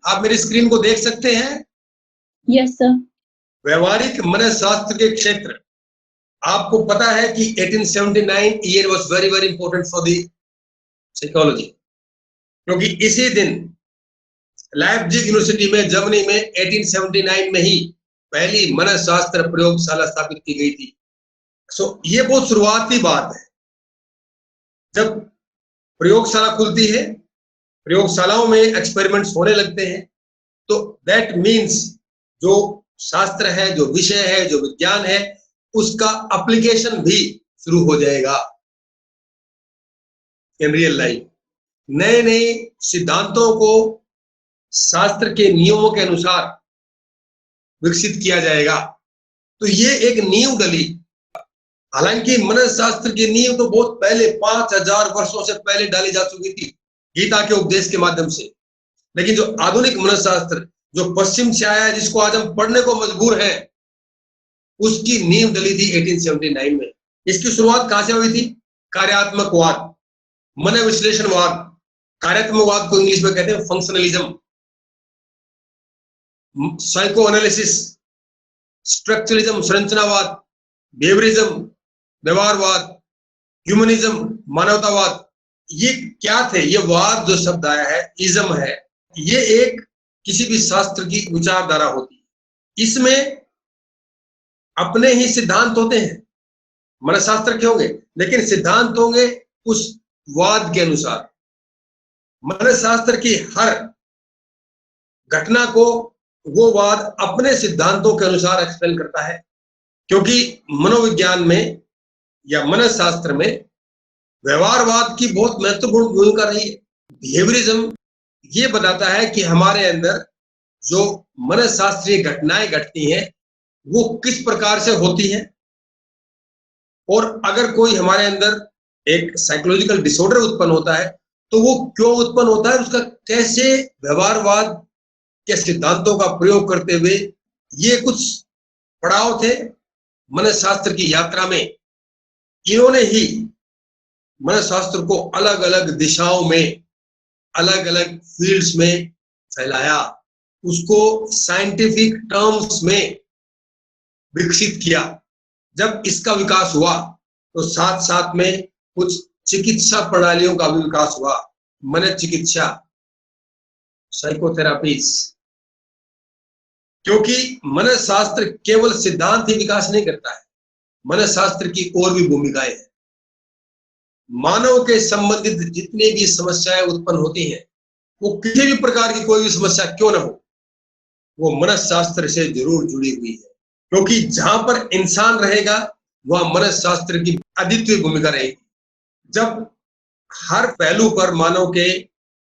आप मेरी स्क्रीन को देख सकते हैं? Yes sir. व्यवहारिक मनःशास्त्र के क्षेत्र, आपको पता है कि 1879 year was very very important for the psychology, क्योंकि इसी दिन लाइप्जिग यूनिवर्सिटी में जर्मनी में 1879 में ही पहली मनःशास्त्र प्रयोगशाला स्थापित की गई थी। ये बहुत शुरुआती बात है। जब प्रयोगशाला खुलती है, प्रयोगशालाओं में एक्सपेरिमेंट्स होने लगते हैं, तो दैट मीन्स जो शास्त्र है, जो विषय है, जो विज्ञान है, उसका एप्लीकेशन भी शुरू हो जाएगा इन रियल लाइफ। नए नए सिद्धांतों को शास्त्र के नियमों के अनुसार विकसित किया जाएगा। तो ये एक नींव डली। हालांकि मनःशास्त्र की नींव तो बहुत पहले 5000 वर्षों से पहले डाली जा चुकी थी गीता के उपदेश के माध्यम से, लेकिन जो आधुनिक मनःशास्त्र जो पश्चिम से आया है, जिसको आज हम पढ़ने को मजबूर हैं, उसकी नींव डली थी 1879 में। इसकी शुरुआत कहां से हुई थी? कार्यात्मकवाद, मनोविश्लेषणवाद, कार्यात्मकवाद को इंग्लिश में कहते हैं फंक्शनलिज्म, साइको एनालिसिस, स्ट्रक्चरलिज्म, संरचनावाद, बिहेवियरिज्म, व्यवहारवाद, ह्यूमनिज्म, मानवतावाद। ये क्या थे? ये वाद जो शब्द आया है, इज्म है, ये एक किसी भी शास्त्र की विचारधारा होती है। इसमें अपने ही सिद्धांत होते हैं, मनःशास्त्र के होंगे, लेकिन सिद्धांत होंगे उस वाद के अनुसार। मनःशास्त्र की हर घटना को वो वाद अपने सिद्धांतों के अनुसार एक्सप्लेन करता है, क्योंकि मनोविज्ञान में या मनःशास्त्र में व्यवहारवाद की बहुत महत्वपूर्ण भूमिका रही है। बिहेवियरिज्म ये बताता है कि हमारे अंदर जो मनःशास्त्रीय घटनाएं घटती हैं वो किस प्रकार से होती हैं, और अगर कोई हमारे अंदर एक साइकोलॉजिकल डिसऑर्डर उत्पन्न होता है तो वो क्यों उत्पन्न होता है, उसका कैसे व्यवहारवाद के सिद्धांतों का प्रयोग करते हुए, ये कुछ पड़ाव थे मनःशास्त्र की यात्रा में। इन्होंने ही मनःशास्त्र को अलग अलग दिशाओं में, अलग अलग फील्ड्स में फैलाया, उसको साइंटिफिक टर्म्स में विकसित किया। जब इसका विकास हुआ तो साथ साथ में कुछ चिकित्सा प्रणालियों का भी विकास हुआ, मनोचिकित्सा, साइकोथेरापीज, क्योंकि मनःशास्त्र केवल सिद्धांत ही विकास नहीं करता है, मनःशास्त्र की और भी भूमिकाएं हैं। मानव के संबंधित जितनी भी समस्याएं उत्पन्न होती हैं, वो किसी भी प्रकार की कोई भी समस्या क्यों ना हो, वो मनःशास्त्र से जरूर जुड़ी हुई है, क्योंकि जहां पर इंसान रहेगा वहां मनःशास्त्र की अद्वितीय भूमिका रहेगी। जब हर पहलू पर मानव के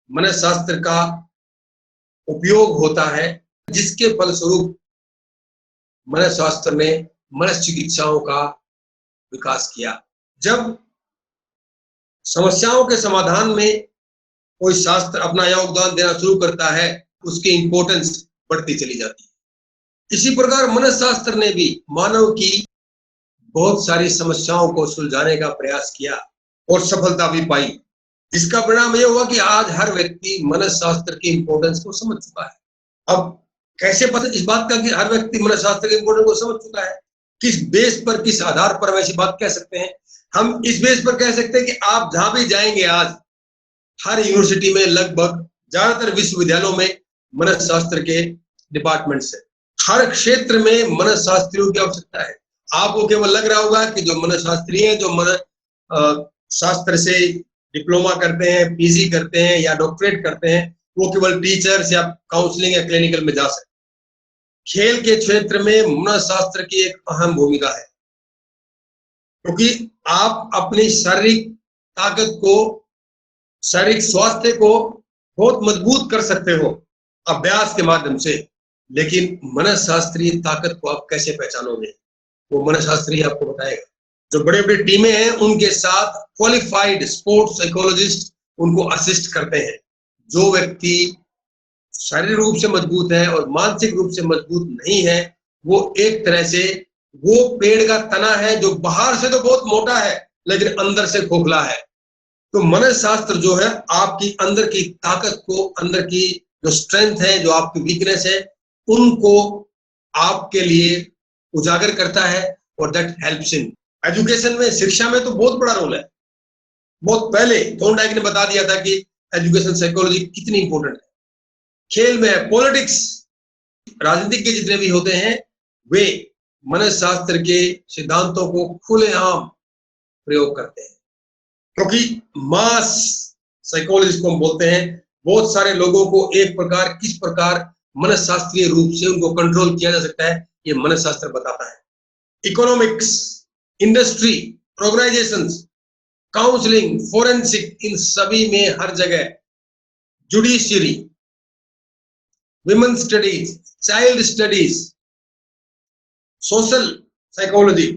मनःशास्त्र का उपयोग होता है, जिसके फलस्वरूप मनःशास्त्र ने मनोचिकित्साओं का विकास किया। जब समस्याओं के समाधान में कोई शास्त्र अपना योगदान देना शुरू करता है, उसकी इंपॉर्टेंस बढ़ती चली जाती है। इसी प्रकार मनःशास्त्र ने भी मानव की बहुत सारी समस्याओं को सुलझाने का प्रयास किया और सफलता भी पाई, जिसका परिणाम यह हुआ कि आज हर व्यक्ति मनःशास्त्र की इंपॉर्टेंस को समझ चुका है। अब कैसे पता इस बात का कि हर व्यक्ति मनःशास्त्र के इंपॉर्टेंस को समझ चुका है? किस बेस पर, किस आधार पर हम ऐसी बात कह सकते हैं? हम इस बेस पर कह सकते हैं कि आप जहां भी जाएंगे आज, हर यूनिवर्सिटी में, लगभग ज्यादातर विश्वविद्यालयों में मनःशास्त्र के डिपार्टमेंट्स है। हर क्षेत्र में मनःशास्त्रियों की आवश्यकता है। आपको केवल लग रहा होगा कि जो मनःशास्त्री हैं, जो मनःशास्त्र से डिप्लोमा करते हैं, पीजी करते हैं या डॉक्टरेट करते हैं, वो केवल टीचर्स या काउंसलिंग या क्लिनिकल में जा सकते। खेल के क्षेत्र में मनःशास्त्र की एक अहम भूमिका है, क्योंकि आप अपनी शारीरिक ताकत को, शारीरिक स्वास्थ्य को बहुत मजबूत कर सकते हो अभ्यास के माध्यम से, लेकिन मनःशास्त्रीय ताकत को आप कैसे पहचानोगे, वो मनःशास्त्री आपको बताएगा। जो बड़े बड़े टीमें हैं, उनके साथ क्वालिफाइड स्पोर्ट्स साइकोलॉजिस्ट उनको असिस्ट करते हैं। जो व्यक्ति शारीरिक रूप से मजबूत है और मानसिक रूप से मजबूत नहीं है, वो एक तरह से वो पेड़ का तना है जो बाहर से तो बहुत मोटा है लेकिन अंदर से खोखला है। तो मनःशास्त्र जो है आपकी अंदर की ताकत को, अंदर की जो स्ट्रेंथ है, जो आपकी वीकनेस है, उनको आपके लिए उजागर करता है और दैट हेल्प्स इन एजुकेशन में। शिक्षा में तो बहुत बड़ा रोल है। बहुत पहले थॉर्नडाइक ने बता दिया था कि एजुकेशन साइकोलॉजी कितनी इंपॉर्टेंट है। खेल में पॉलिटिक्स, राजनीतिज्ञ जितने भी होते हैं वे मनोशास्त्र के सिद्धांतों को खुलेआम प्रयोग करते हैं, क्योंकि मास साइकोलॉजी को हम बोलते हैं। बहुत सारे लोगों को एक प्रकार किस प्रकार मनोशास्त्रीय रूप से उनको कंट्रोल किया जा सकता है, ये मनोशास्त्र बताता है। Economics, industry, organisations, counselling, forensic, इन सभी में हर जगह, judiciary, women studies, child studies, social psychology,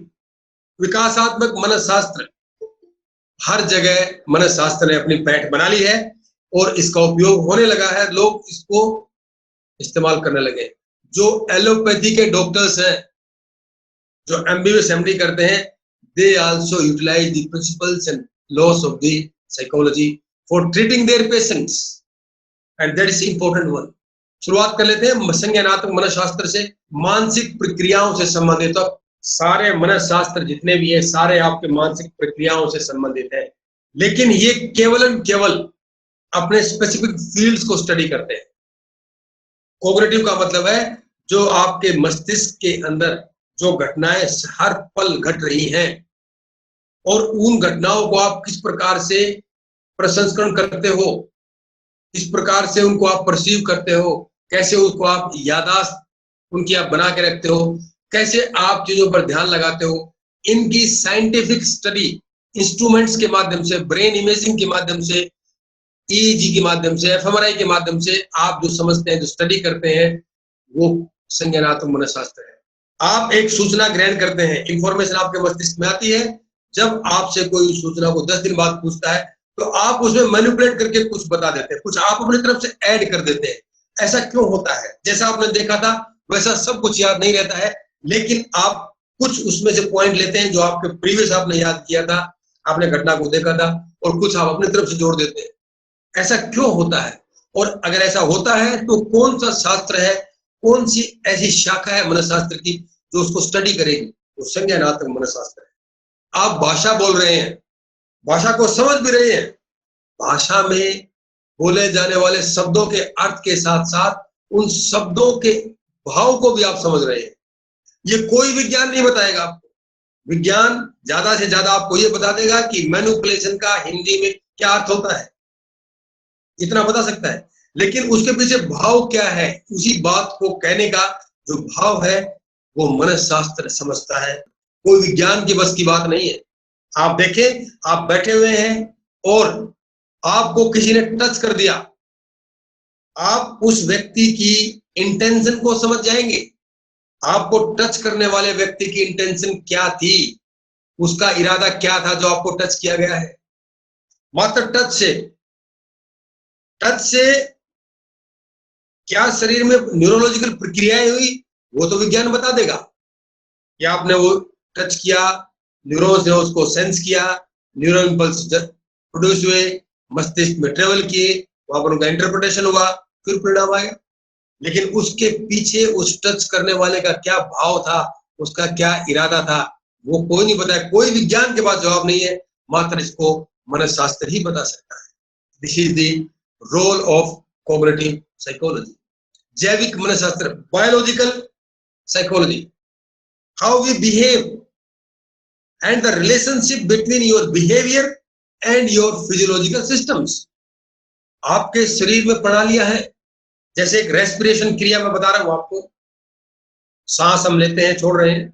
विकासात्मक मनोशास्त्र, हर जगह मनोशास्त्र ने अपनी पैठ बना ली है और इसका उपयोग होने लगा है। लोग इसको इस्तेमाल करने लगे। जो एलोपैथी के डॉक्टर्स हैं, जो एमबीबीएस एमडी करते हैं, they also utilize the principles and laws of the psychology for treating their patients, and that is important one. शुरुआत कर लेते हैं संज्ञानात्मक मनोशास्त्र से। मानसिक प्रक्रियाओं से संबंधित, तो सारे मनोशास्त्र जितने भी है सारे आपके मानसिक प्रक्रियाओं से संबंधित है, लेकिन ये केवल अपने स्पेसिफिक फील्ड्स को स्टडी करते हैं। कोग्निटिव का मतलब है जो आपके मस्तिष्क के अंदर जो घटनाएं हर पल घट रही हैं और उन घटनाओं को आप किस प्रकार से प्रसंस्करण करते हो, किस प्रकार से उनको आप परसीव करते हो, कैसे उसको आप याददाश्त उनकी आप बना के रखते हो, कैसे आप चीजों पर ध्यान लगाते हो, इनकी साइंटिफिक स्टडी इंस्ट्रूमेंट्स के माध्यम से, ब्रेन इमेजिंग के माध्यम से, ईईजी के माध्यम से, एफएमआरआई के माध्यम से आप जो समझते हैं, जो स्टडी करते हैं, वो संज्ञानात्मक मनोशास्त्र है। आप एक सूचना ग्रहण करते हैं, इंफॉर्मेशन आपके मस्तिष्क में आती है। जब आपसे कोई सूचना को 10 दिन बाद पूछता है तो आप उसमें मैनिपुलेट करके कुछ बता देते हैं, कुछ आप अपनी तरफ से ऐड कर देते हैं। ऐसा क्यों होता है? जैसा आपने देखा था वैसा सब कुछ याद नहीं रहता है, लेकिन आप कुछ उसमें से पॉइंट लेते हैं जो आपके प्रीवियस आपने याद किया था, आपने घटना को देखा था, और कुछ आप अपनी तरफ से जोड़ देते हैं। ऐसा क्यों होता है? और अगर ऐसा होता है तो कौन सा शास्त्र है, कौन सी ऐसी शाखा है मनोशास्त्र की जो उसको स्टडी करेगी? तो संज्ञानात्मक मनोशास्त्र है। आप भाषा बोल रहे हैं, भाषा को समझ भी रहे हैं, भाषा में बोले जाने वाले शब्दों के अर्थ के साथ साथ उन शब्दों के भाव को भी आप समझ रहे हैं। ये कोई विज्ञान नहीं बताएगा आपको। विज्ञान ज्यादा से ज्यादा आपको ये बता देगा कि मैनिपुलेशन का हिंदी में क्या अर्थ होता है, इतना बता सकता है, लेकिन उसके पीछे भाव क्या है, उसी बात को कहने का जो भाव है वो मनोशास्त्र समझता है। कोई विज्ञान की बस की बात नहीं है। आप देखें, आप बैठे हुए हैं और आपको किसी ने टच कर दिया, आप उस व्यक्ति की इंटेंशन को समझ जाएंगे। आपको टच करने वाले व्यक्ति की इंटेंशन क्या थी, उसका इरादा क्या था जो आपको टच किया गया है। मात्र टच से क्या शरीर में न्यूरोलॉजिकल प्रक्रियाएं हुई वो तो विज्ञान बता देगा कि आपने वो टच किया, न्यूरॉन्स ने उसको सेंस किया, न्यूरल इंपल्स प्रोड्यूस हुए, मस्तिष्क में ट्रेवल किए, वहां पर उनका इंटरप्रिटेशन हुआ, फिर परिणाम आया। लेकिन उसके पीछे उस टच करने वाले का क्या भाव था, उसका क्या इरादा था, वो कोई नहीं बताया। कोई विज्ञान के पास जवाब नहीं है, मात्र इसको मनोशास्त्र ही बता सकता है। This is the role of cognitive psychology. जैविक मनोशास्त्र, biological psychology, how we behave and the relationship between your behavior and your physiological systems। आपके शरीर में प्रणालियां हैं, जैसे एक रेस्पिरेशन क्रिया में बता रहा हूं आपको, सांस हम लेते हैं, छोड़ रहे हैं।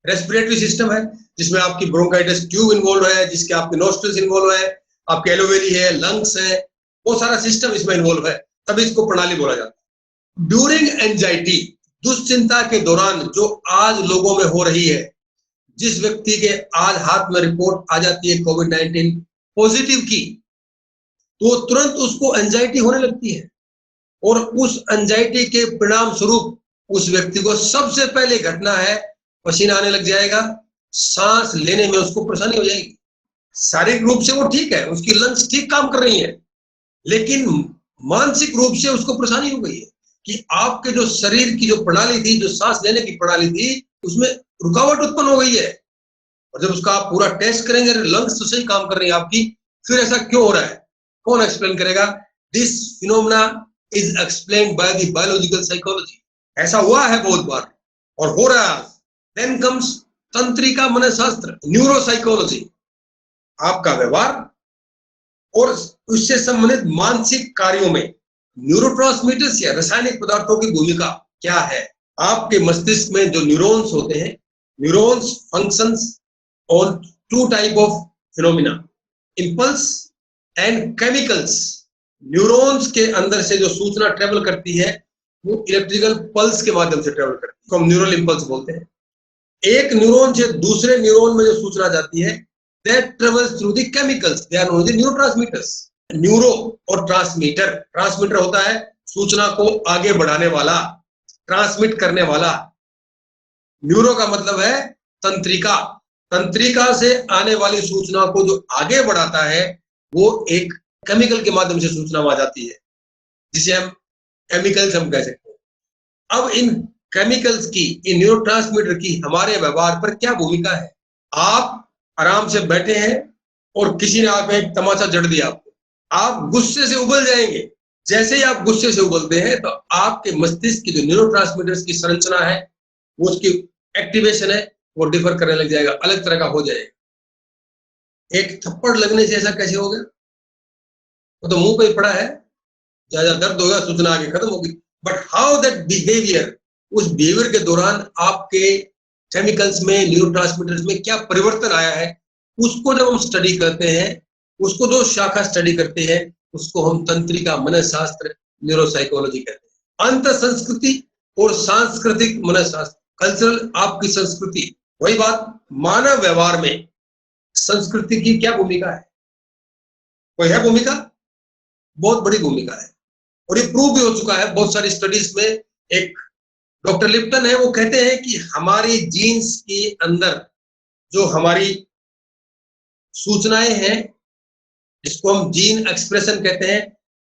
रेस्पिरेटरी सिस्टम है जिसमें आपकी ब्रोंकाइटिस ट्यूब इन्वॉल्व है, जिसके आपके नोस्ट्रिल्स इन्वॉल्व है, आपके एलोवेली है, लंग्स है, वो सारा सिस्टम इसमें इन्वॉल्व है, तभी इसको प्रणाली बोला जाता है। ड्यूरिंग एंजाइटी, दुश्चिंता के दौरान जो आज लोगों में हो रही है, जिस व्यक्ति के आज हाथ में रिपोर्ट आ जाती है कोविड-19 पॉजिटिव की, तो तुरंत उसको एंजाइटी होने लगती है और उस एंजाइटी के परिणाम स्वरूप उस व्यक्ति को सबसे पहले घटना है पसीना आने लग जाएगा, सांस लेने में उसको परेशानी हो जाएगी। शारीरिक रूप से वो ठीक है, उसकी लंग्स ठीक काम कर रही है, लेकिन मानसिक रूप से उसको परेशानी हो गई है कि आपके जो शरीर की जो प्रणाली थी, जो सांस लेने की प्रणाली थी, उसमें रुकावट उत्पन्न हो गई है। और जब उसका आप पूरा टेस्ट करेंगे, लंग्स तो सही काम कर रही है आपकी, फिर ऐसा क्यों हो रहा है? कौन एक्सप्लेन करेगा? This phenomena is explained by the biological psychology. ऐसा हुआ है बहुत बार और हो रहा है। देन कम्स तंत्रिका मनोशास्त्र, न्यूरोसाइकोलॉजी, आपका व्यवहार और उससे संबंधित मानसिक कार्यों में न्यूरोट्रांसमीटर्स या रासायनिक पदार्थों की भूमिका क्या है। आपके मस्तिष्क में जो न्यूरॉन्स होते हैं, neurons functions on two type of phenomena, impulse and chemicals. Neurons के अंदर से जो सूचना ट्रेवल करती है वो इलेक्ट्रिकल पल्स के माध्यम से ट्रेवल करती है, हम न्यूरल इंपल्स बोलते हैं। एक न्यूरॉन से दूसरे न्यूरॉन में जो सूचना जाती है, that travels through the chemicals, they are known as the neurotransmitters. Neuro और ट्रांसमीटर, ट्रांसमीटर होता है सूचना को आगे बढ़ाने वाला, ट्रांसमिट करने वाला। न्यूरो का मतलब है तंत्रिका, तंत्रिका से आने वाली सूचना को जो आगे बढ़ाता है वो एक केमिकल के माध्यम से सूचना वहां जाती है, जिसे हम केमिकल्स हम कह सकते हैं। अब इन केमिकल्स की, इन न्यूरोट्रांसमीटर की हमारे व्यवहार पर क्या भूमिका है? आप आराम से बैठे हैं और किसी ने आप एक तमाचा जड़ दिया आपको, आप गुस्से से उबल जाएंगे। जैसे ही आप गुस्से से उबलते हैं तो आपके मस्तिष्क की जो न्यूरोट्रांसमीटर्स की संरचना है, वो उसकी एक्टिवेशन है, वो डिफर करने लग जाएगा, अलग तरह का हो जाएगा। एक थप्पड़ लगने से ऐसा कैसे हो गया? वो तो मुंह पे ही पड़ा है, ज्यादा दर्द होगा, सूचना आगे खत्म होगी। बट हाउ दैट बिहेवियर, उस बिहेवियर के दौरान आपके केमिकल्स में, न्यूरोट्रांसमीटर्स में क्या परिवर्तन आया है, उसको जब हम स्टडी करते हैं, उसको जो शाखा स्टडी करते हैं, उसको हम तंत्रिका मनोशास्त्र, न्यूरोसाइकोलॉजी कहते हैं। अंत संस्कृति और सांस्कृतिक मनोशास्त्र, कल्चरल, आपकी संस्कृति। वही बात, मानव व्यवहार में संस्कृति की क्या भूमिका है? कोई है भूमिका? बहुत बड़ी भूमिका है और ये प्रूव भी हो चुका है बहुत सारी स्टडीज में। एक डॉक्टर लिप्टन है, वो कहते हैं कि हमारी जीन्स के अंदर जो हमारी सूचनाएं हैं, जिसको हम जीन एक्सप्रेशन कहते हैं,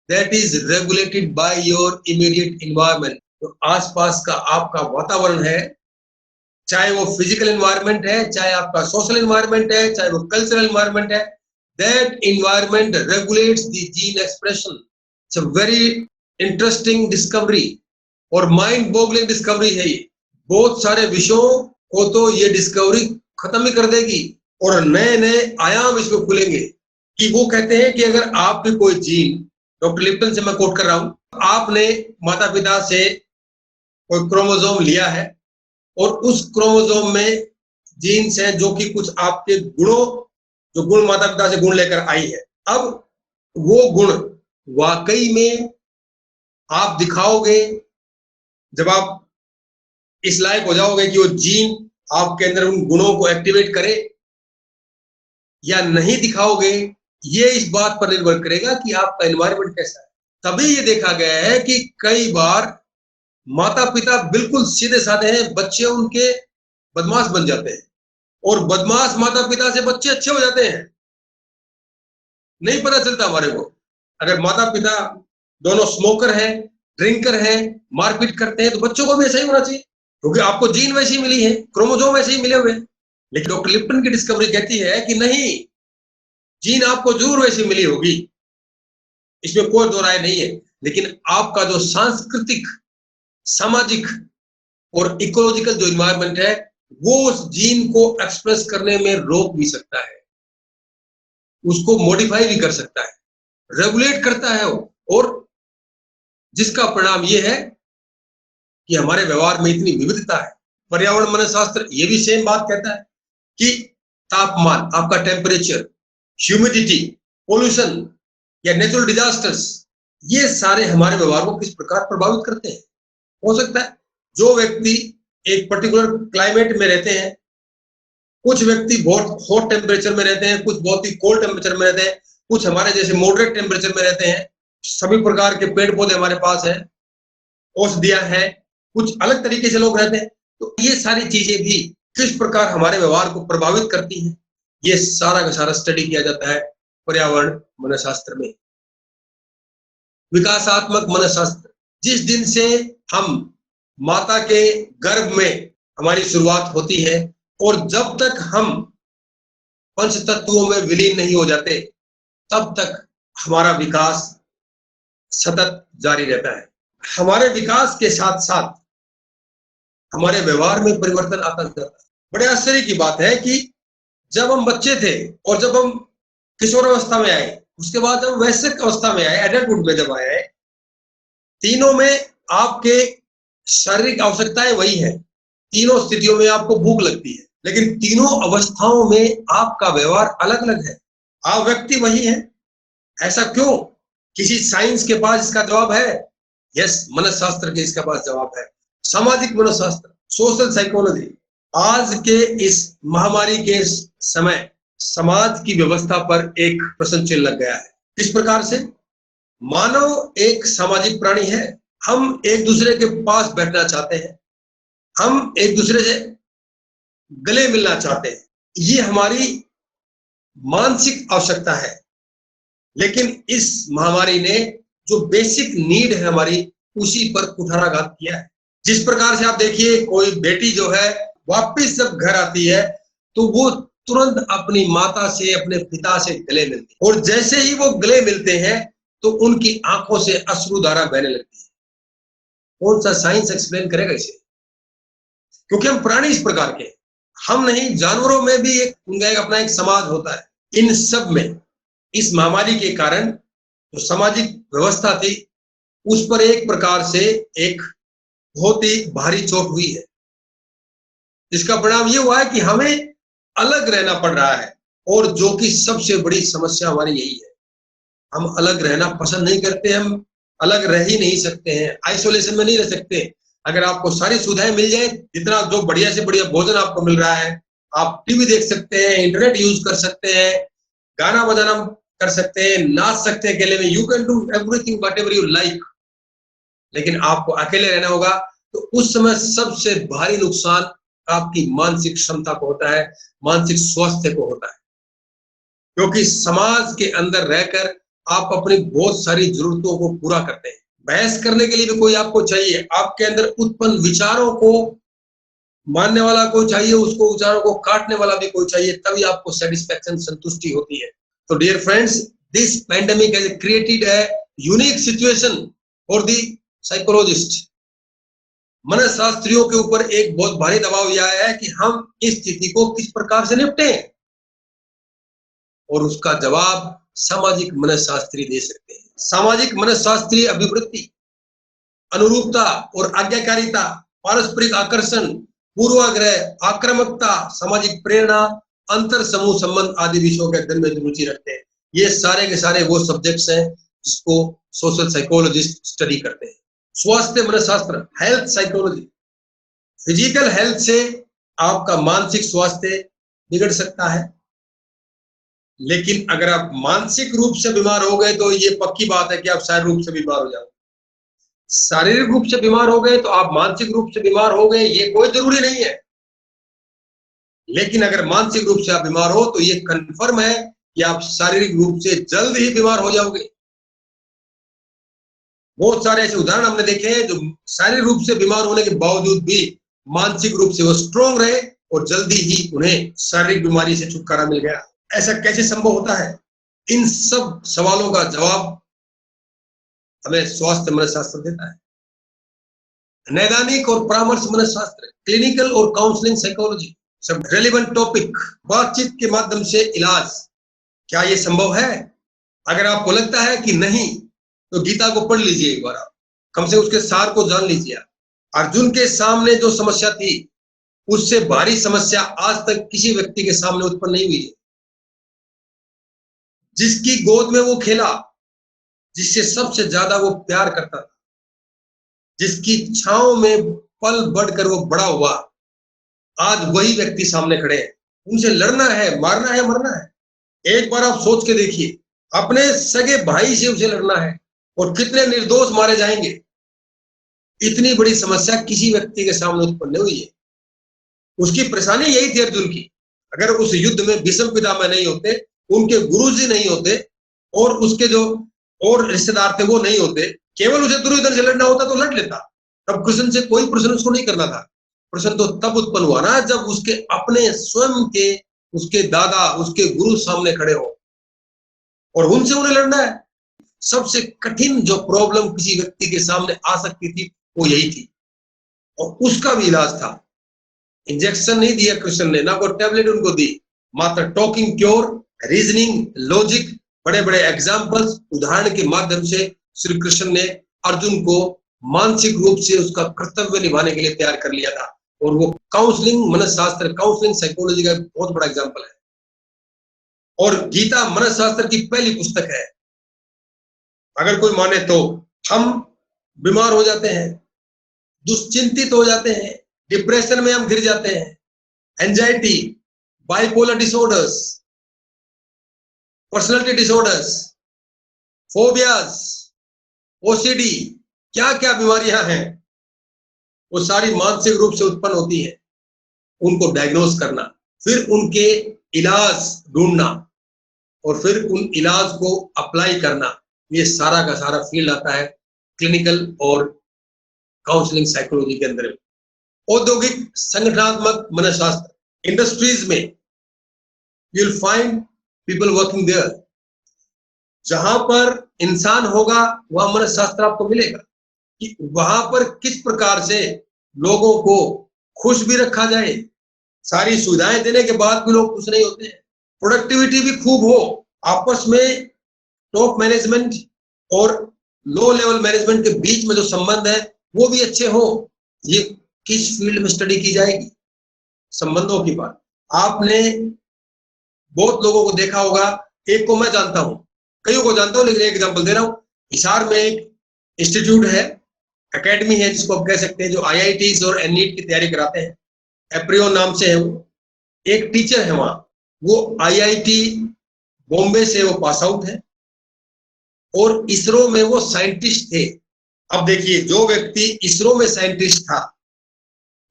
that is regulated by your immediate environment. तो आसपास का आपका वातावरण है, चाहे वो फिजिकल एनवायरनमेंट है, चाहे आपका सोशल एनवायरनमेंट है, चाहे वो कल्चरल एनवायरनमेंट है, that environment regulates the gene expression. It's a very interesting discovery और माइंड बोगलिंग डिस्कवरी है ये। बहुत सारे विषयों को तो ये डिस्कवरी खत्म ही कर देगी और नए नए आयाम इसमें खुलेंगे। कि वो कहते हैं कि अगर आपकी कोई जीन, डॉक्टर लिप्टन से मैं कोट कर रहा हूं, आपने माता पिता से कोई क्रोमोसोम लिया है और उस क्रोमोसोम में जीन्स हैं जो कि कुछ आपके गुणों, जो गुण माता पिता से गुण लेकर आई है। अब वो गुण वाकई में आप दिखाओगे जब आप इस लायक हो जाओगे कि वो जीन आपके अंदर उन गुणों को एक्टिवेट करे, या नहीं दिखाओगे, ये इस बात पर निर्भर करेगा कि आपका एनवायरनमेंट कैसा है। तभी ये देखा गया है कि कई बार माता पिता बिल्कुल सीधे साधे हैं, बच्चे उनके बदमाश बन जाते हैं और बदमाश माता पिता से बच्चे अच्छे हो जाते हैं, नहीं पता चलता हमारे को। अगर माता पिता दोनों स्मोकर हैं, ड्रिंकर हैं, मारपीट करते हैं, तो बच्चों को भी ऐसा ही होना चाहिए, क्योंकि आपको जीन वैसी मिली है, क्रोमोसोम वैसे ही मिले हुए हैं। लेकिन डॉक्टर लिप्टन की डिस्कवरी कहती है कि नहीं, जीन आपको जरूर वैसी मिली होगी, इसमें कोई दो राय नहीं है, लेकिन आपका जो सांस्कृतिक, सामाजिक और इकोलॉजिकल जो इन्वायरमेंट है, वो उस जीन को एक्सप्रेस करने में रोक भी सकता है, उसको मॉडिफाई भी कर सकता है, रेगुलेट करता है और जिसका परिणाम ये है कि हमारे व्यवहार में इतनी विविधता है। पर्यावरण मनोशास्त्र ये भी सेम बात कहता है कि तापमान, आपका टेम्परेचर, ह्यूमिडिटी, पोल्यूशन या नेचुरल डिजास्टर्स, ये सारे हमारे व्यवहार को किस प्रकार प्रभावित करते हैं। हो सकता है जो व्यक्ति एक पर्टिकुलर क्लाइमेट में रहते हैं, कुछ व्यक्ति बहुत हॉट टेम्परेचर में रहते हैं, कुछ बहुत ही कोल्ड टेम्परेचर में रहते हैं, कुछ हमारे जैसे मॉडरेट टेम्परेचर में रहते हैं। सभी प्रकार के पेड़ पौधे हमारे पास हैं, औषधियां हैं, कुछ अलग तरीके से लोग रहते हैं। तो ये सारी चीजें भी किस प्रकार हमारे व्यवहार को प्रभावित करती हैं, ये सारा का सारा स्टडी किया जाता है पर्यावरण मनोशास्त्र में। विकासात्मक मनोशास्त्र, जिस दिन से हम माता के गर्भ में हमारी शुरुआत होती है और जब तक हम पंच तत्वों में विलीन नहीं हो जाते तब तक हमारा विकास सतत जारी रहता है। हमारे विकास के साथ साथ हमारे व्यवहार में परिवर्तन आता जाता है। बड़े आश्चर्य की बात है कि जब हम बच्चे थे और जब हम किशोर अवस्था में आए, उसके बाद जब वयस्क अवस्था में आए, एडल्टहुड में जब आए, तीनों में आपके शारीरिक आवश्यकताएं वही है, तीनों स्थितियों में आपको भूख लगती है, लेकिन तीनों अवस्थाओं में आपका व्यवहार अलग अलग है। आप व्यक्ति वही है। ऐसा क्यों? किसी साइंस के पास इसका जवाब है? यस, मनोशास्त्र के इसका पास जवाब है। सामाजिक मनोशास्त्र, सोशल साइकोलॉजी, आज के इस महामारी के समय समाज की व्यवस्था पर एक प्रश्न चिन्ह लग गया है। किस प्रकार से? मानव एक सामाजिक प्राणी है। हम एक दूसरे के पास बैठना चाहते हैं, हम एक दूसरे से गले मिलना चाहते हैं, ये हमारी मानसिक आवश्यकता है। लेकिन इस महामारी ने जो बेसिक नीड है हमारी, उसी पर कुठाराघात किया है। जिस प्रकार से आप देखिए, कोई बेटी जो है वापस जब घर आती है तो वो तुरंत अपनी माता से, अपने पिता से गले मिलती है, और जैसे ही वो गले मिलते हैं तो उनकी आंखों से अश्रुधारा बहने लगती है। कौन सा साइंस एक्सप्लेन करेगा इसे? क्योंकि हम प्राणी इस प्रकार के, हम नहीं, जानवरों में भी उनका अपना एक समाज होता है। इन सब में इस महामारी के कारण जो सामाजिक व्यवस्था थी उस पर एक प्रकार से एक बहुत ही भारी चोट हुई है। इसका परिणाम ये हुआ है कि हमें अलग रहना पड़ रहा है, और जो कि सबसे बड़ी समस्या हमारी यही है। हम अलग रहना पसंद नहीं करते, हम अलग रह ही नहीं सकते हैं, आइसोलेशन में नहीं रह सकते। अगर आपको सारी सुविधाएं मिल जाए, जितना जो बढ़िया से बढ़िया भोजन आपको मिल रहा है, आप टीवी देख सकते हैं, इंटरनेट यूज कर सकते हैं, गाना बजाना कर सकते हैं, नाच सकते हैं अकेले में, you can do everything whatever you like. लेकिन आपको अकेले रहना होगा, तो उस समय सबसे भारी नुकसान आपकी मानसिक क्षमता को होता है, मानसिक स्वास्थ्य को होता है। क्योंकि समाज के अंदर रहकर आप अपनी बहुत सारी जरूरतों को पूरा करते हैं। बहस करने के लिए भी कोई आपको चाहिए, आपके अंदर उत्पन्न विचारों को मानने वाला कोई चाहिए, उसको विचारों को काटने वाला भी कोई चाहिए, तभी आपको सेटिस्फैक्शन, संतुष्टि होती है। तो dear friends, this pandemic has created a unique situation for the psychologist. मनोशास्त्रियों के ऊपर एक बहुत भारी दबाव यह आया है कि हम इस स्थिति को किस प्रकार से निपटें, और उसका जवाब सामाजिक मनोशास्त्री दे सकते हैं। सामाजिक मनोशास्त्रीय अभिवृत्ति, अनुरूपता और आज्ञाकारिता, पारस्परिक आकर्षण, पूर्वाग्रह, आक्रामकता, सामाजिक प्रेरणा, अंतर समूह संबंध आदि विषयों के अध्ययन में रुचि रखते हैं। ये सारे के सारे वो सब्जेक्ट्स हैं जिसको सोशल साइकोलॉजिस्ट स्टडी करते हैं। स्वास्थ्य मनोशास्त्र, हेल्थ साइकोलॉजी, फिजिकल हेल्थ से आपका मानसिक स्वास्थ्य बिगड़ सकता है, लेकिन अगर आप मानसिक रूप से बीमार हो गए तो ये पक्की बात है कि आप शारीरिक रूप से बीमार हो जाओगे। शारीरिक रूप से बीमार हो गए तो आप मानसिक रूप से बीमार हो गए, ये कोई जरूरी नहीं है। लेकिन अगर मानसिक रूप से आप बीमार हो तो ये कंफर्म है कि आप शारीरिक रूप से जल्द ही बीमार हो जाओगे। बहुत सारे ऐसे उदाहरण हमने देखे हैं जो शारीरिक रूप से बीमार होने के बावजूद भी मानसिक रूप से वो स्ट्रॉन्ग रहे और जल्दी ही उन्हें शारीरिक बीमारी से छुटकारा मिल गया। ऐसा कैसे संभव होता है? इन सब सवालों का जवाब हमें स्वास्थ्य मनोशास्त्र देता है। नैदानिक और परामर्श मनोशास्त्र, क्लिनिकल और काउंसलिंग साइकोलॉजी, सब रेलेवेंट टॉपिक। बातचीत के माध्यम से इलाज, क्या ये संभव है? अगर आपको लगता है कि नहीं, तो गीता को पढ़ लीजिए एक बार, आप कम से उसके सार को जान लीजिए। अर्जुन के सामने जो समस्या थी, उससे भारी समस्या आज तक किसी व्यक्ति के सामने उत्पन्न नहीं हुई है। जिसकी गोद में वो खेला, जिससे सबसे ज्यादा वो प्यार करता था, जिसकी छांव में पल बढ़कर वो बड़ा हुआ, आज वही व्यक्ति सामने खड़े हैं। उनसे लड़ना है, मारना है, मरना है। एक बार आप सोच के देखिए, अपने सगे भाई से उसे लड़ना है, और कितने निर्दोष मारे जाएंगे। इतनी बड़ी समस्या किसी व्यक्ति के सामने उत्पन्न हुई है। उसकी परेशानी यही थी अर्जुन की। अगर उस युद्ध में भीष्म पितामह नहीं होते, उनके गुरुजी नहीं होते, और उसके जो और रिश्तेदार थे वो नहीं होते, केवल उसे दुर्योधन से लड़ना होता तो लड़ लेता। तब कृष्ण से कोई प्रश्न उसको नहीं करना था। प्रश्न तो तब उत्पन्न हुआ ना जब उसके अपने स्वयं के, उसके दादा, उसके गुरु सामने खड़े हो और उनसे उन्हें लड़ना है। सबसे कठिन जो प्रॉब्लम किसी व्यक्ति के सामने आ सकती थी वो यही थी, और उसका भी इलाज था। इंजेक्शन नहीं दिया कृष्ण ने, ना कोई टैबलेट उनको दी, मात्र टॉकिंग क्योर, रीजनिंग, लॉजिक, बड़े बड़े एग्जाम्पल्स, उदाहरण के माध्यम से श्री कृष्ण ने अर्जुन को मानसिक रूप से उसका कर्तव्य निभाने के लिए तैयार कर लिया था। और वो काउंसलिंग मनशास्त्र, काउंसलिंग साइकोलॉजी का बहुत बड़ा एग्जाम्पल है। और गीता मनशास्त्र की पहली पुस्तक है। अगर कोई माने तो हम बीमार हो जाते हैं, दुश्चिंतित हो जाते हैं, डिप्रेशन में हम गिर जाते हैं, anxiety, bipolar disorders, personality disorders, phobias, OCD, क्या क्या बीमारियां हैं वो सारी मानसिक रूप से उत्पन्न होती हैं। उनको डायग्नोज करना, फिर उनके इलाज ढूंढना और फिर उन इलाज को अप्लाई करना, ये सारा का सारा फील्ड आता है क्लिनिकल और काउंसलिंग साइकोलॉजी के अंदर। औद्योगिक संगठनात्मक मनोशास्त्र, इंडस्ट्रीज में you will find people working there. जहां पर इंसान होगा वहां मनोशास्त्र आपको मिलेगा कि वहां पर किस प्रकार से लोगों को खुश भी रखा जाए। सारी सुविधाएं देने के बाद भी लोग खुश नहीं होते हैं। प्रोडक्टिविटी भी खूब हो, आपस में टॉप मैनेजमेंट और लो लेवल मैनेजमेंट के बीच में जो संबंध है वो भी अच्छे हो। ये किस फील्ड में स्टडी की जाएगी? संबंधों की बात। आपने बहुत लोगों को देखा होगा, एक को मैं जानता हूं, कईयों को जानता हूं, लेकिन एक एग्जांपल दे रहा हूं। हिसार में एक इंस्टीट्यूट है, एकेडमी है जिसको आप कह सकते हैं, जो आईआईटीज और एनईट की तैयारी कराते हैं। एप्रियो नाम से है वो, एक टीचर है वहां, वो आईआईटी बॉम्बे से वो पास आउट है और इसरो में वो साइंटिस्ट थे। अब देखिए, जो व्यक्ति इसरो में साइंटिस्ट था,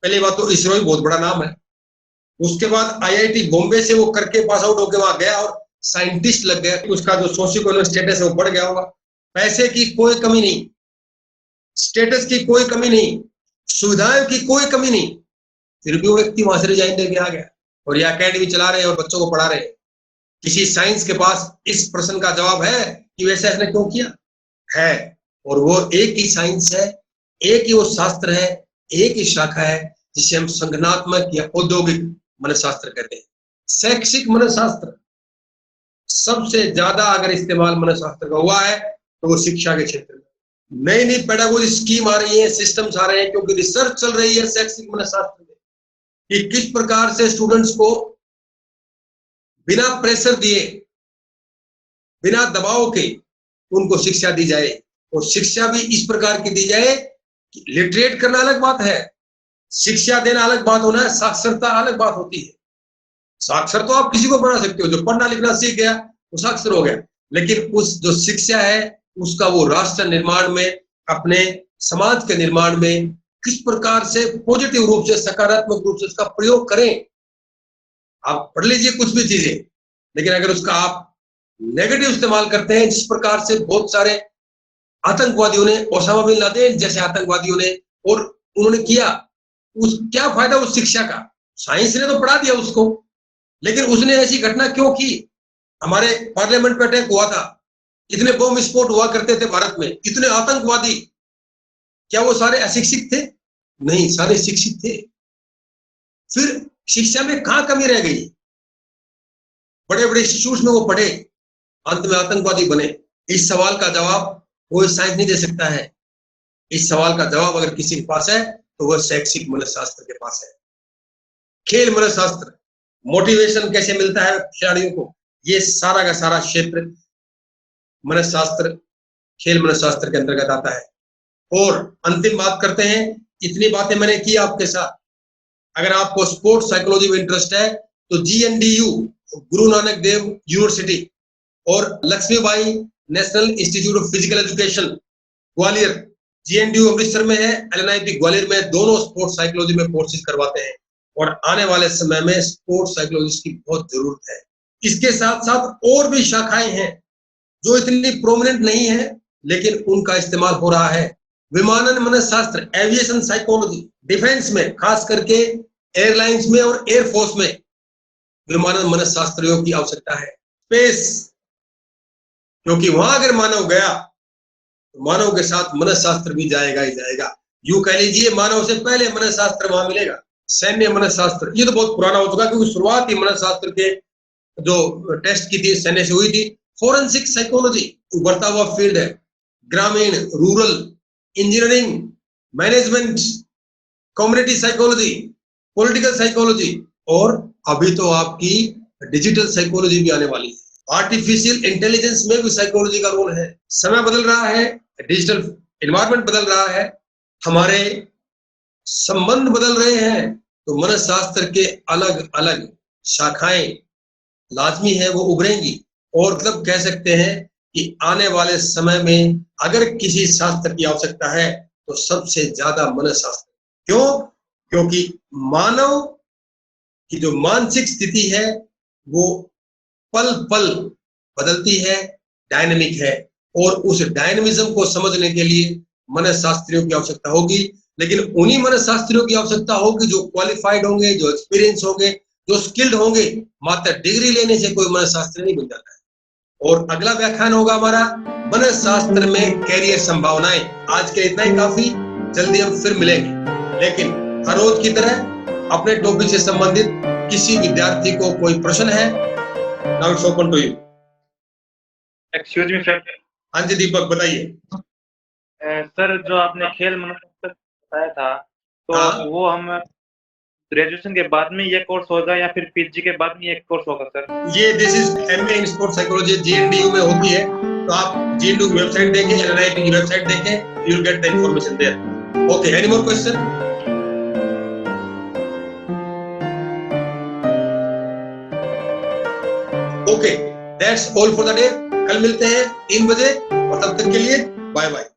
पहली बात तो इसरो ही बहुत बड़ा नाम है, उसके बाद आईआईटी बॉम्बे से वो करके पास आउट होकर वहां गया और साइंटिस्ट लग गया, उसका जो सोशियो इकोनॉमिक स्टेटस है वो बढ़ गया होगा। पैसे की कोई कमी नहीं, स्टेटस की कोई कमी नहीं, सुविधाओं की कोई कमी नहीं, फिर भी वो व्यक्ति वहां से रिजाइन देके आ गया और ये अकेडमी चला रहे हैं और बच्चों को पढ़ा रहे हैं। किसी साइंस के पास इस प्रश्न का जवाब है कि वैसे इसने क्यों किया है? और वो एक ही साइंस है, एक ही वो शास्त्र है, एक ही शाखा है जिसे हम संगठनात्मक या औद्योगिक मनोशास्त्र कहते हैं। शैक्षिक मनोशास्त्र सबसे ज्यादा अगर इस्तेमाल मनोशास्त्र का हुआ है तो वो शिक्षा के क्षेत्र में। नई नई पेडागोजी स्कीम आ रही है, सिस्टम्स आ रहे हैं, क्योंकि रिसर्च चल रही है शैक्षिक मनोशास्त्र में कि किस प्रकार से स्टूडेंट्स को बिना प्रेशर दिए, बिना दबाव के उनको शिक्षा दी जाए। और शिक्षा भी इस प्रकार की दी जाए कि लिटरेट करना अलग बात है, शिक्षा देना अलग बात होना है, साक्षरता अलग बात होती है। साक्षर तो आप किसी को बना सकते हो, जो पढ़ना लिखना सीख गया वो साक्षर हो गया, लेकिन उस जो शिक्षा है उसका वो राष्ट्र निर्माण में, अपने समाज के निर्माण में किस प्रकार से पॉजिटिव रूप से, सकारात्मक रूप से उसका प्रयोग करें। आप पढ़ लीजिए कुछ भी चीजें, लेकिन अगर उसका आप नेगेटिव इस्तेमाल करते हैं, जिस प्रकार से बहुत सारे आतंकवादियों ने, ओसामा बिन लादेन जैसे आतंकवादियों ने, और उन्होंने किया, उस क्या फायदा उस शिक्षा का? साइंस ने तो पढ़ा दिया उसको, लेकिन उसने ऐसी घटना क्यों की? हमारे पार्लियामेंट पे अटैक हुआ था, इतने बम विस्फोट हुआ करते थे भारत में, इतने आतंकवादी, क्या वो सारे अशिक्षित थे? नहीं, सारे शिक्षित थे। फिर शिक्षा में कहां कमी रह गई? बड़े बड़े इंस्टीट्यूट में वो पढ़े, अंत में आतंकवादी बने। इस सवाल का जवाब कोई साइंस नहीं दे सकता है। इस सवाल का जवाब अगर किसी के पास है तो वह शैक्षिक मनोशास्त्र के पास है। खेल मनोशास्त्र, मोटिवेशन कैसे मिलता है खिलाड़ियों को, ये सारा का सारा क्षेत्र मनोशास्त्र, खेल मनोशास्त्र के अंतर्गत आता है। और अंतिम बात करते हैं, इतनी बातें मैंने की आपके साथ। अगर आपको स्पोर्ट्स साइकोलॉजी में इंटरेस्ट है तो GNDU, गुरु नानक देव यूनिवर्सिटी, और Lakshmibai national institute of physical education Gwalior, GNDU Amritsar में है, LNIP ग्वालियर में, दोनों स्पोर्ट्स साइकोलॉजी में कोर्सेज करवाते हैं और आने वाले समय में स्पोर्ट्स साइकोलॉजिस्ट की बहुत जरूरत है। इसके साथ साथ और भी शाखाएं हैं जो इतनी प्रोमिनेंट नहीं है लेकिन उनका इस्तेमाल हो रहा है। विमानन मनस्शास्त्र, एविएशन साइकोलॉजी, डिफेंस में खास करके एयरलाइंस में और एयरफोर्स में विमानन मनस्शास्त्रियों की आवश्यकता है। स्पेस, क्योंकि वहां अगर मानव गया तो मानव के साथ मनस्शास्त्र भी जाएगा ही जाएगा। यूं कह लीजिए मानव से पहले मनस्शास्त्र वहां मिलेगा। सैन्य मनस्शास्त्र, ये तो बहुत पुराना हो चुका क्योंकि शुरुआत ही मनस्शास्त्र के जो टेस्ट की थी सैन्य से हुई थी। फोरेंसिक साइकोलॉजी उभरता हुआ फील्ड है। ग्रामीण, rural, engineering, management, community psychology, political psychology और अभी तो आपकी डिजिटल साइकोलॉजी भी आने वाली है। आर्टिफिशियल इंटेलिजेंस में भी साइकोलॉजी का रोल है। समय बदल रहा है, डिजिटल एनवायरनमेंट बदल रहा है, हमारे संबंध बदल रहे हैं, तो मनस्शास्त्र के अलग अलग शाखाएं लाजमी है वो उभरेंगी। और मतलब कह सकते हैं कि आने वाले समय में अगर किसी शास्त्र की आवश्यकता है तो सबसे ज्यादा मनस्शास्त्र। क्यों? क्योंकि मानव की जो मानसिक स्थिति है वो पल पल बदलती है, डायनेमिक है, और उस डायनेमिज्म को समझने के लिए मनस्शास्त्रियों की आवश्यकता होगी। लेकिन उन्हीं मनस्शास्त्रियों की आवश्यकता होगी जो क्वालिफाइड होंगे, जो एक्सपीरियंस होंगे, जो स्किल्ड होंगे। मात्र डिग्री लेने से कोई मनस्शास्त्री नहीं बन जाता है। और अगला व्याख्यान होगा हमारा मनस्शास्त्र में कैरियर संभावनाएं। आज के इतना ही काफी, जल्दी हम फिर मिलेंगे। लेकिन हर रोज की तरह अपने टॉपिक से संबंधित किसी विद्यार्थी को कोई प्रश्न है, now it's open to you. Excuse me sir. हाँ जी दीपक, बताइए। सर जो आपने खेल मनोरंजन बताया था तो हाँ? वो हम ग्रेजुएशन के बाद में ये कोर्स होगा या फिर पीजी के बाद में ये कोर्स होगा सर? ये this is MA in sports psychology, GNDU में होती है। तो आप जीएनडीयू की वेबसाइट देखें, एनआईटी की वेबसाइट देखें, you will get the information there. Okay, any more question? Okay, that's all for the day. कल मिलते हैं 3 बजे, और तब तक के लिए बाय बाय।